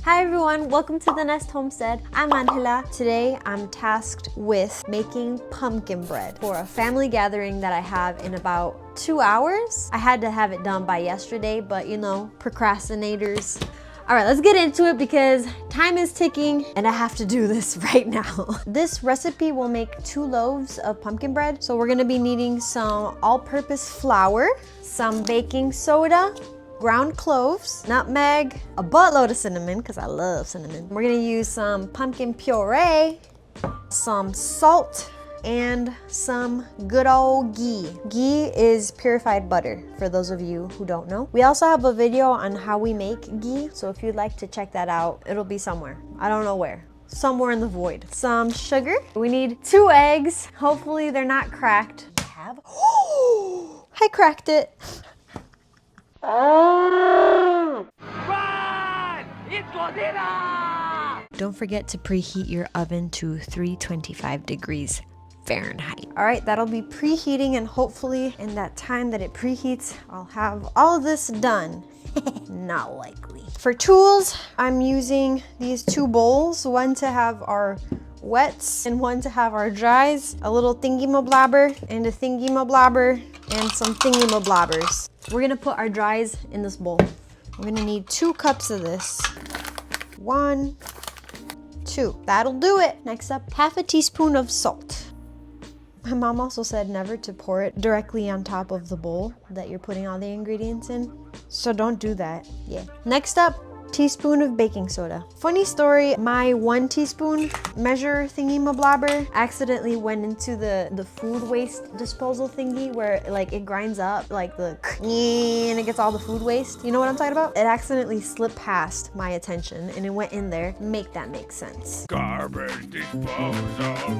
Hi everyone, welcome to the Nest Homestead. I'm Angela. Today I'm tasked with making pumpkin bread for a family gathering that I have in about 2 hours. I had to have it done by yesterday, but you know, procrastinators. All right, let's get into it because time is ticking and I have to do this right now. This recipe will make 2 loaves of pumpkin bread. So we're gonna be needing some all-purpose flour, some baking soda, ground cloves, nutmeg, a buttload of cinnamon, because I love cinnamon. We're gonna use some pumpkin puree, some salt, and some good old ghee. Ghee is purified butter, for those of you who don't know. We also have a video on how we make ghee, so if you'd like to check that out, it'll be somewhere. I don't know where. Somewhere in the void. Some sugar. We need 2 eggs. Hopefully they're not cracked. We have, oh, I cracked it. Don't forget to preheat your oven to 325 degrees Fahrenheit. All right, that'll be preheating, and hopefully in that time that it preheats, I'll have all of this done. Not likely. For tools, I'm using these 2 bowls, one to have our wets and one to have our dries, a little thingy-ma-blobber and a thingy-ma-blobber and some thingy-ma-blobbers. We're gonna put our dries in this bowl. We're gonna need 2 cups of this. 1, 2, that'll do it. Next up, half a teaspoon of salt. My mom also said never to pour it directly on top of the bowl that you're putting all the ingredients in, so don't do that. Yeah. Next up, teaspoon of baking soda. Funny story, my 1 teaspoon measure thingy-ma-blobber accidentally went into the food waste disposal thingy where like it grinds up like the and it gets all the food waste. You know what I'm talking about? It accidentally slipped past my attention and it went in there. Make that make sense. Garbage disposal,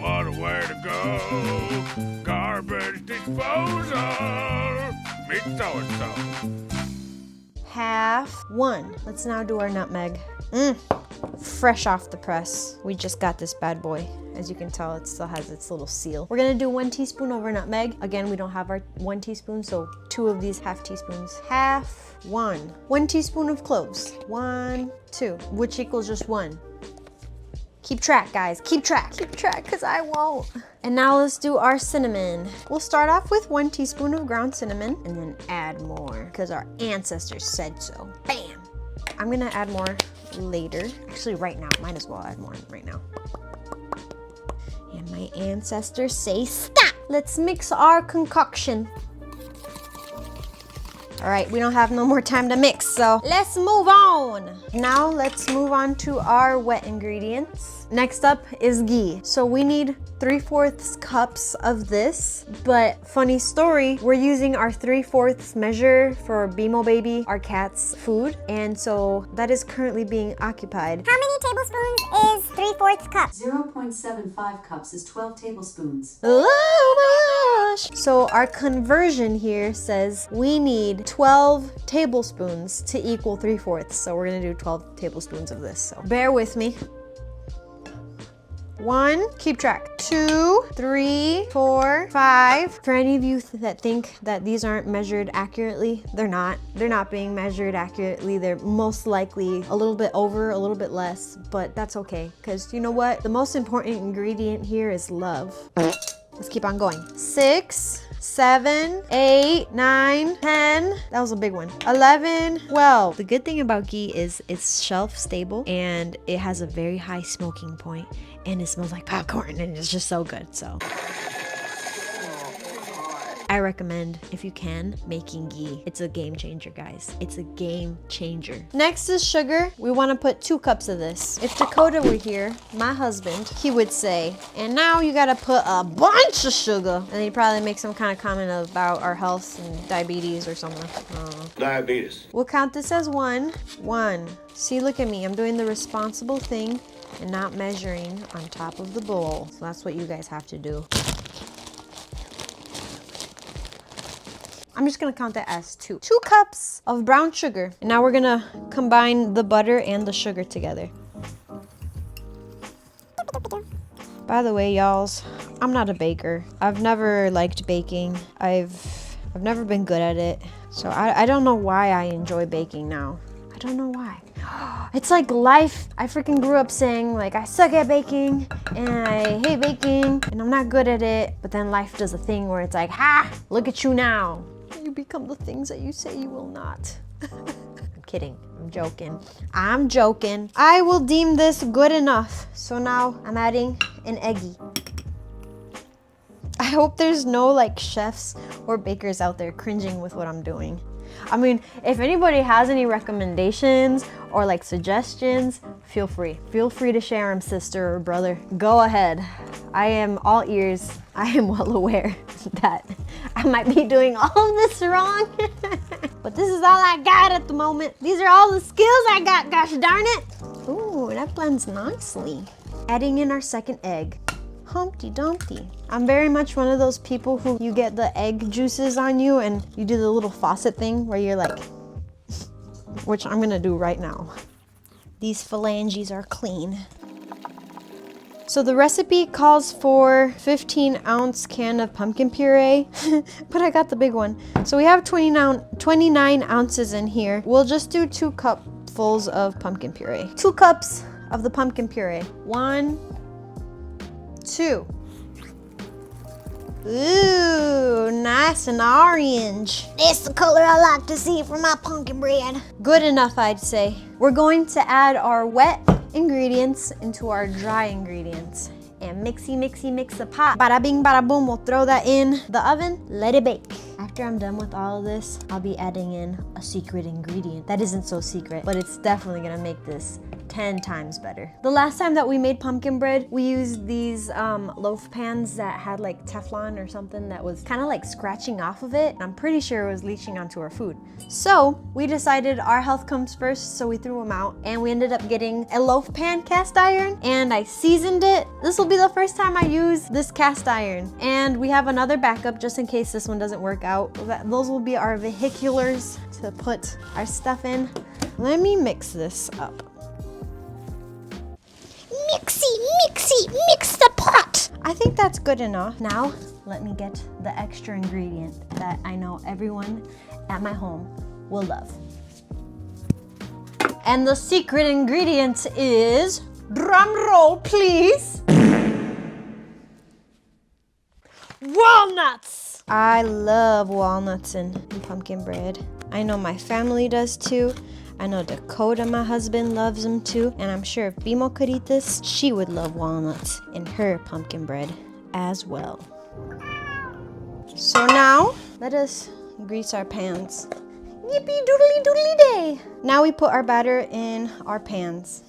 what a way to go. Garbage disposal, meet so-and-so. Half 1. Let's now do our nutmeg. Fresh off the press. We just got this bad boy. As you can tell, it still has its little seal. We're gonna do 1 teaspoon over nutmeg. Again, we don't have our 1 teaspoon, so 2 of these half teaspoons. Half 1. 1 teaspoon of cloves. 1, 2, which equals just 1. Keep track, guys. Keep track. Keep track, because I won't. And now let's do our cinnamon. We'll start off with 1 teaspoon of ground cinnamon and then add more because our ancestors said so. Bam! I'm gonna add more later. Actually, right now. Might as well add more right now. And my ancestors say stop! Let's mix our concoction. All right, we don't have no more time to mix, so let's move on. Now let's move on to our wet ingredients. Next up is ghee. So we need 3/4 cups of this, but funny story, we're using our 3/4 measure for Bimo Baby, our cat's food, and so that is currently being occupied. How many tablespoons is 3/4 cup? 0.75 cups is 12 tablespoons. Oh my gosh! So our conversion here says we need 12 tablespoons to equal 3/4. So we're gonna do 12 tablespoons of this. So bear with me. 1, keep track. 2, 3, 4, 5. For any of you that think that these aren't measured accurately, they're not. They're not being measured accurately. They're most likely a little bit over, a little bit less, but that's okay. Because you know what? The most important ingredient here is love. Let's keep on going. 6, 7, 8, 9, 10. That was a big one. 11, 12. The good thing about ghee is it's shelf stable and it has a very high smoking point and it smells like popcorn and it's just so good. So I recommend, if you can, making ghee. It's a game changer, guys. It's a game changer. Next is sugar. We want to put 2 cups of this. If Dakota were here, my husband, he would say, and now you gotta put a bunch of sugar. And he'd probably make some kind of comment about our health and diabetes or something. Diabetes. We'll count this as 1. 1. See, look at me. I'm doing the responsible thing and not measuring on top of the bowl. So that's what you guys have to do. I'm just gonna count that as 2. 2 cups of brown sugar. And now we're gonna combine the butter and the sugar together. By the way, y'alls, I'm not a baker. I've never liked baking. I've never been good at it. So I don't know why I enjoy baking now. I don't know why. It's like life. I freaking grew up saying like I suck at baking and I hate baking and I'm not good at it. But then life does a thing where it's like, ha, look at you now. You become the things that you say you will not. I'm kidding. I'm joking. I'm joking. I will deem this good enough. So now I'm adding an eggie. I hope there's no like chefs or bakers out there cringing with what I'm doing. I mean, if anybody has any recommendations or like suggestions, feel free. Feel free to share them, sister or brother. Go ahead. I am all ears. I am well aware that I might be doing all of this wrong. But this is all I got at the moment. These are all the skills I got, gosh darn it. Ooh, that blends nicely. Adding in our second egg. Humpty Dumpty. I'm very much one of those people who you get the egg juices on you and you do the little faucet thing where you're like, which I'm gonna do right now. These phalanges are clean. So the recipe calls for 15-ounce can of pumpkin puree, but I got the big one. So we have 29 ounces in here. We'll just do 2 cupfuls of pumpkin puree. 2 cups of the pumpkin puree. 1, 2. Ooh, nice and orange. It's the color I like to see for my pumpkin bread. Good enough, I'd say. We're going to add our wet ingredients into our dry ingredients. And mix the pot. Bada bing, bada boom, we'll throw that in the oven, let it bake. After I'm done with all of this, I'll be adding in a secret ingredient. That isn't so secret, but it's definitely gonna make this 10 times better. The last time that we made pumpkin bread, we used these loaf pans that had like Teflon or something that was kind of like scratching off of it. I'm pretty sure it was leaching onto our food. So we decided our health comes first, so we threw them out and we ended up getting a loaf pan cast iron and I seasoned it. This will be the first time I use this cast iron. And we have another backup just in case this one doesn't work out. Those will be our vehiculars to put our stuff in. Let me mix this up. Mix the pot. I think that's good enough. Now, let me get the extra ingredient that I know everyone at my home will love. And the secret ingredient is, drum roll please, walnuts. I love walnuts in pumpkin bread. I know my family does too. I know Dakota, my husband, loves them too. And I'm sure if Bimo could eat this, she would love walnuts in her pumpkin bread as well. So now, let us grease our pans. Yippee doodly doodly day. Now we put our batter in our pans.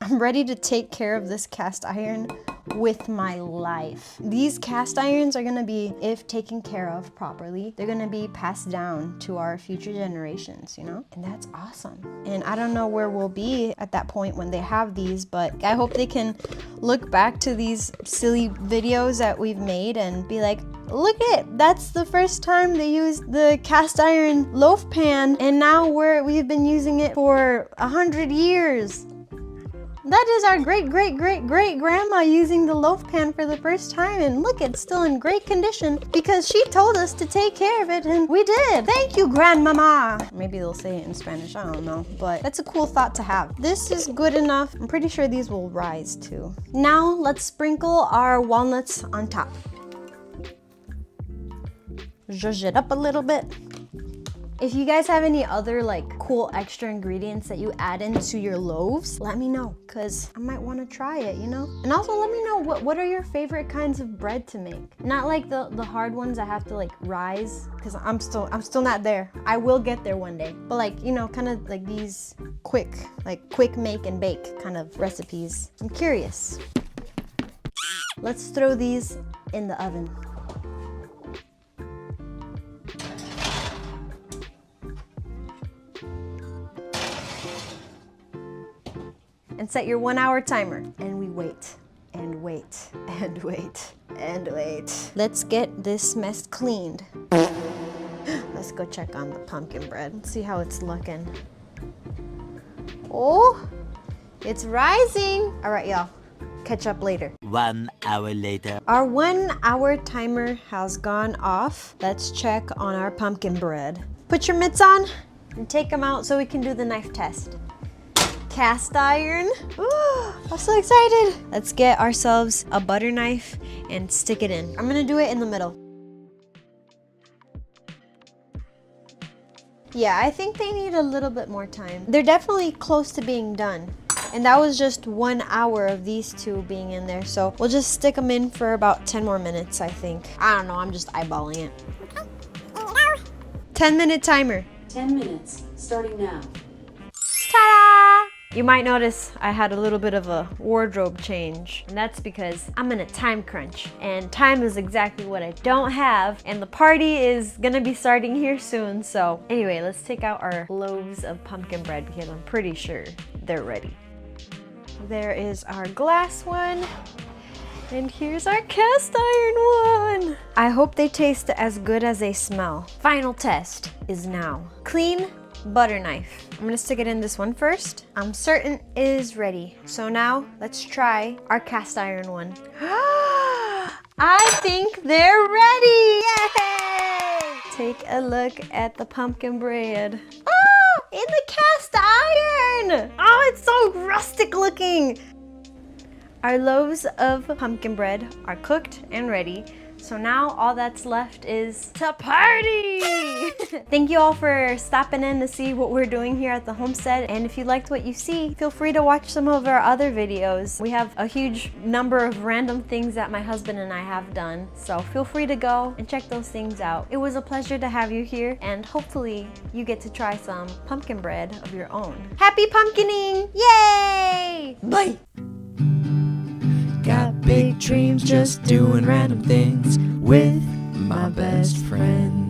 I'm ready to take care of this cast iron with my life. These cast irons are gonna be, if taken care of properly, they're gonna be passed down to our future generations, you know? And that's awesome. And I don't know where we'll be at that point when they have these, but I hope they can look back to these silly videos that we've made and be like, look at, that's the first time they used the cast iron loaf pan, and now we've been using it for 100 years. That is our great-great-great-great-grandma using the loaf pan for the first time, and look, it's still in great condition because she told us to take care of it and we did. Thank you, grandmama. Maybe they'll say it in Spanish, I don't know, but that's a cool thought to have. This is good enough. I'm pretty sure these will rise too. Now let's sprinkle our walnuts on top. Zhuzh it up a little bit. If you guys have any other like cool extra ingredients that you add into your loaves, let me know, cause I might want to try it, you know? And also let me know what are your favorite kinds of bread to make? Not like the hard ones that have to like rise, cause I'm still not there. I will get there one day. But like, you know, kind of like these quick make and bake kind of recipes. I'm curious. Let's throw these in the oven. And set your 1-hour timer. And we wait, and wait, and wait, and wait. Let's get this mess cleaned. Let's go check on the pumpkin bread and see how it's looking. Oh, it's rising. All right, y'all, catch up later. 1 hour later. Our 1 hour timer has gone off. Let's check on our pumpkin bread. Put your mitts on and take them out so we can do the knife test. Cast iron. Ooh, I'm so excited. Let's get ourselves a butter knife and stick it in. I'm gonna do it in the middle. Yeah, I think they need a little bit more time. They're definitely close to being done. And that was just 1 hour of these two being in there. So we'll just stick them in for about 10 more minutes, I think. I don't know, I'm just eyeballing it. 10-minute timer. 10 minutes, starting now. Ta-da! You might notice I had a little bit of a wardrobe change, and that's because I'm in a time crunch, and time is exactly what I don't have, and the party is gonna be starting here soon. So anyway, let's take out our loaves of pumpkin bread because I'm pretty sure they're ready. There is our glass one, and here's our cast iron one. I hope they taste as good as they smell. Final test is now. Clean butter knife. I'm gonna stick it in this one first. I'm certain it is ready. So now let's try our cast iron one. I think they're ready! Yay! Take a look at the pumpkin bread. Oh, in the cast iron! Oh, it's so rustic looking. Our loaves of pumpkin bread are cooked and ready. So now all that's left is to party! Thank you all for stopping in to see what we're doing here at the homestead. And if you liked what you see, feel free to watch some of our other videos. We have a huge number of random things that my husband and I have done. So feel free to go and check those things out. It was a pleasure to have you here, and hopefully you get to try some pumpkin bread of your own. Happy pumpkining! Yay! Bye! Got big dreams, just doing random things with my best friend.